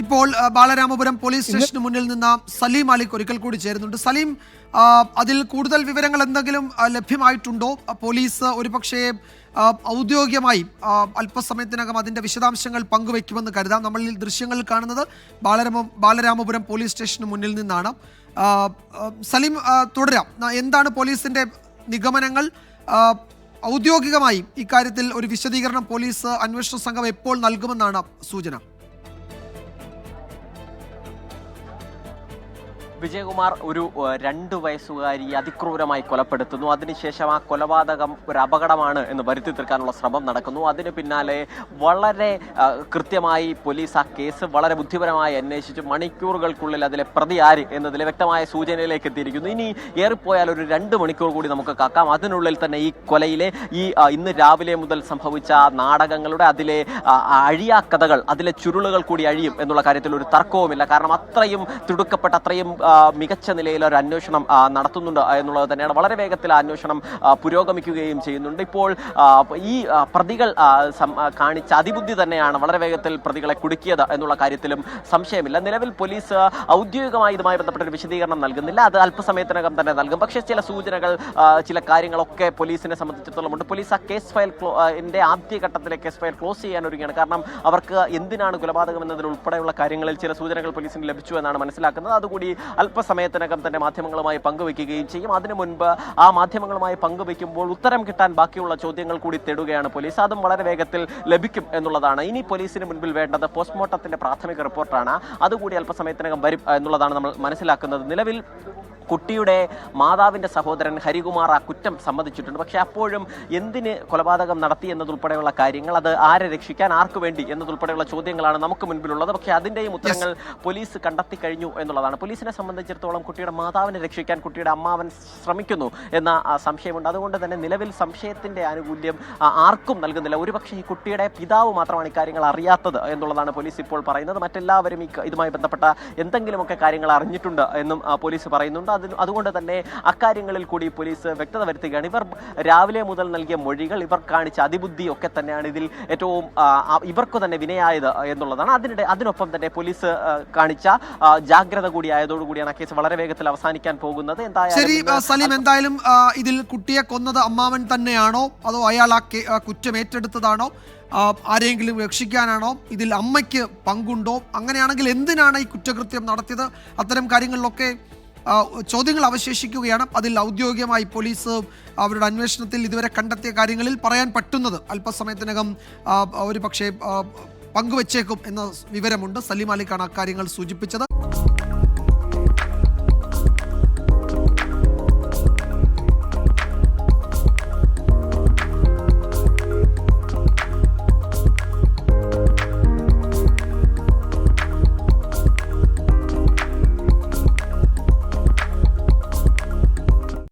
ഇപ്പോൾ ബാലരാമപുരം പോലീസ് സ്റ്റേഷന് മുന്നിൽ നിന്ന് സലീം മാലിക് ഒരിക്കൽ കൂടി ചേരുന്നുണ്ട്. സലീം, അതിൽ കൂടുതൽ വിവരങ്ങൾ എന്തെങ്കിലും ലഭ്യമായിട്ടുണ്ടോ? പോലീസ് ഒരുപക്ഷേ ഔദ്യോഗികമായി അല്പസമയത്തിനകം അതിന്റെ വിശദാംശങ്ങൾ പങ്കുവെക്കുമെന്ന് കരുതാം. നമ്മൾ ഈ ദൃശ്യങ്ങൾ കാണുന്നത് ബാലരാമപുരം പോലീസ് സ്റ്റേഷന് മുന്നിൽ നിന്നാണ്. സലീം, തുടരാം. എന്താണ് പോലീസിന്റെ നിഗമനങ്ങൾ? ഔദ്യോഗികമായി ഇക്കാര്യത്തിൽ ഒരു വിശദീകരണം പോലീസ് അന്വേഷണ സംഘം എപ്പോൾ നൽകുമെന്നാണ് സൂചന? വിജയകുമാർ, ഒരു 2 വയസ്സുകാരി അതിക്രൂരമായി കൊലപ്പെടുത്തുന്നു. അതിനുശേഷം ആ കൊലപാതകം ഒരു അപകടമാണ് എന്ന് വരുത്തി തീർക്കാനുള്ള ശ്രമം നടക്കുന്നു. അതിന് പിന്നാലെ വളരെ കൃത്യമായി പോലീസ് ആ കേസ് വളരെ ബുദ്ധിപരമായി അന്വേഷിച്ച് മണിക്കൂറുകൾക്കുള്ളിൽ അതിലെ പ്രതി ആര് എന്നതിലെ വ്യക്തമായ സൂചനയിലേക്ക് എത്തിയിരിക്കുന്നു. ഇനി ഏറിപ്പോയാൽ ഒരു 2 മണിക്കൂർ കൂടി നമുക്ക് കാക്കാം. അതിനുള്ളിൽ തന്നെ ഈ കൊലയിലെ ഇന്ന് രാവിലെ മുതൽ സംഭവിച്ച നാടകങ്ങളുടെ അതിലെ അഴിയാക്കഥകൾ, അതിലെ ചുരുളുകൾ കൂടി അഴിയും എന്നുള്ള കാര്യത്തിൽ ഒരു തർക്കവുമില്ല. കാരണം അത്രയും തിടുക്കപ്പെട്ട, അത്രയും മികച്ച നിലയിൽ ഒരു അന്വേഷണം നടത്തുന്നുണ്ട് എന്നുള്ളത് തന്നെയാണ്. വളരെ വേഗത്തിൽ അന്വേഷണം പുരോഗമിക്കുകയും ചെയ്യുന്നുണ്ട്. ഇപ്പോൾ ഈ പ്രതികൾ കാണിച്ച അതിബുദ്ധി തന്നെയാണ് വളരെ വേഗത്തിൽ പ്രതികളെ കുടുക്കിയത് എന്നുള്ള കാര്യത്തിലും സംശയമില്ല. നിലവിൽ പോലീസ് ഔദ്യോഗികമായി ഇതുമായി ബന്ധപ്പെട്ട ഒരു വിശദീകരണം നൽകുന്നില്ല. അത് അല്പസമയത്തിനകം തന്നെ നൽകും. പക്ഷേ ചില സൂചനകൾ, ചില കാര്യങ്ങളൊക്കെ പോലീസിനെ സംബന്ധിച്ചിടത്തോളം ഉണ്ട്. പോലീസ് ആ കേസ് ഫയൽ ആദ്യഘട്ടത്തിലെ കേസ് ഫയൽ ക്ലോസ് ചെയ്യാൻ ഒരുങ്ങുകയാണ്. കാരണം അവർക്ക് എന്തിനാണ് കൊലപാതകം എന്നതിൽ ഉൾപ്പെടെയുള്ള കാര്യങ്ങളിൽ ചില സൂചനകൾ പോലീസിന് ലഭിച്ചു എന്നാണ് മനസ്സിലാക്കുന്നത്. അതുകൂടി അല്പസമയത്തിനകം തന്നെ മാധ്യമങ്ങളുമായി പങ്കുവയ്ക്കുകയും ചെയ്യും. അതിനു മുൻപ് ആ മാധ്യമങ്ങളുമായി പങ്കുവയ്ക്കുമ്പോൾ ഉത്തരം കിട്ടാൻ ബാക്കിയുള്ള ചോദ്യങ്ങൾ കൂടി തേടുകയാണ് പോലീസ്. അതും വളരെ വേഗത്തിൽ ലഭിക്കും എന്നുള്ളതാണ്. ഇനി പോലീസിന് മുൻപിൽ വേണ്ടത് പോസ്റ്റ്മോർട്ടത്തിന്റെ പ്രാഥമിക റിപ്പോർട്ടാണ്. അതുകൂടി അല്പസമയത്തിനകം വരും എന്നുള്ളതാണ് നമ്മൾ മനസ്സിലാക്കുന്നത്. നിലവിൽ കുട്ടിയുടെ മാതാവിൻ്റെ സഹോദരൻ ഹരികുമാർ ആ കുറ്റം സമ്മതിച്ചിട്ടുണ്ട്. പക്ഷേ അപ്പോഴും എന്തിന് കൊലപാതകം നടത്തി എന്നതുൾപ്പെടെയുള്ള കാര്യങ്ങൾ, അത് ആരെ രക്ഷിക്കാൻ, ആർക്കു വേണ്ടി എന്നതുൾപ്പെടെയുള്ള ചോദ്യങ്ങളാണ് നമുക്ക് മുൻപിലുള്ളത്. പക്ഷേ അതിൻ്റെയും ഉത്തരങ്ങൾ പോലീസ് കണ്ടെത്തി കഴിഞ്ഞു എന്നുള്ളതാണ്. പോലീസിനെ സംബന്ധിച്ചിടത്തോളം കുട്ടിയുടെ മാതാവിനെ രക്ഷിക്കാൻ കുട്ടിയുടെ അമ്മാവൻ ശ്രമിക്കുന്നു എന്ന സംശയമുണ്ട്. അതുകൊണ്ട് തന്നെ നിലവിൽ സംശയത്തിൻ്റെ ആനുകൂല്യം ആർക്കും നൽകുന്നില്ല. ഒരുപക്ഷെ ഈ കുട്ടിയുടെ പിതാവ് മാത്രമാണ് ഇക്കാര്യങ്ങൾ അറിയാത്തത് എന്നുള്ളതാണ് പോലീസ് ഇപ്പോൾ പറയുന്നത്. മറ്റെല്ലാവരും ഇതുമായി ബന്ധപ്പെട്ട എന്തെങ്കിലുമൊക്കെ കാര്യങ്ങൾ അറിഞ്ഞിട്ടുണ്ട് എന്നും പോലീസ് പറയുന്നുണ്ട്. അതുകൊണ്ട് തന്നെ അക്കാര്യങ്ങളിൽ കൂടി പോലീസ് വ്യക്തത വരുത്തുകയാണ്. ഇവർ രാവിലെ മുതൽ നൽകിയ മൊഴികൾ, ഇവർ കാണിച്ച അതിബുദ്ധി ഒക്കെ തന്നെയാണ് ഇതിൽ ഏറ്റവും ഇവർക്ക് തന്നെ വിനയായത് എന്നുള്ളതാണ്. അതിനൊപ്പം തന്നെ പോലീസ് കാണിച്ച ജാഗ്രത കൂടി ആയതോടുകൂടിയാണ് ആ കേസ് വളരെ വേഗത്തിൽ അവസാനിക്കാൻ പോകുന്നത്. എന്തായാലും ഇതിൽ കുട്ടിയെ കൊന്നത് അമ്മാവൻ തന്നെയാണോ, അതോ അയാൾ ആ കുറ്റം ഏറ്റെടുത്തതാണോ, ആരെങ്കിലും രക്ഷിക്കാനാണോ, ഇതിൽ അമ്മയ്ക്ക് പങ്കുണ്ടോ? അങ്ങനെയാണെങ്കിൽ എന്തിനാണ് ഈ കുറ്റകൃത്യം നടത്തിയത്? അത്തരം കാര്യങ്ങളിലൊക്കെ ചോദ്യങ്ങൾ അവശേഷിക്കുകയാണ്. അതിൽ ഔദ്യോഗികമായി പോലീസ് അവരുടെ അന്വേഷണത്തിൽ ഇതുവരെ കണ്ടെത്തിയ കാര്യങ്ങളിൽ പറയാൻ പറ്റുന്നത് അല്പസമയത്തിനകം ഒരു പക്ഷേ പങ്കുവച്ചേക്കും എന്ന വിവരമുണ്ട്. സലീം മാലിക്കാണ് അക്കാര്യങ്ങൾ സൂചിപ്പിച്ചത്.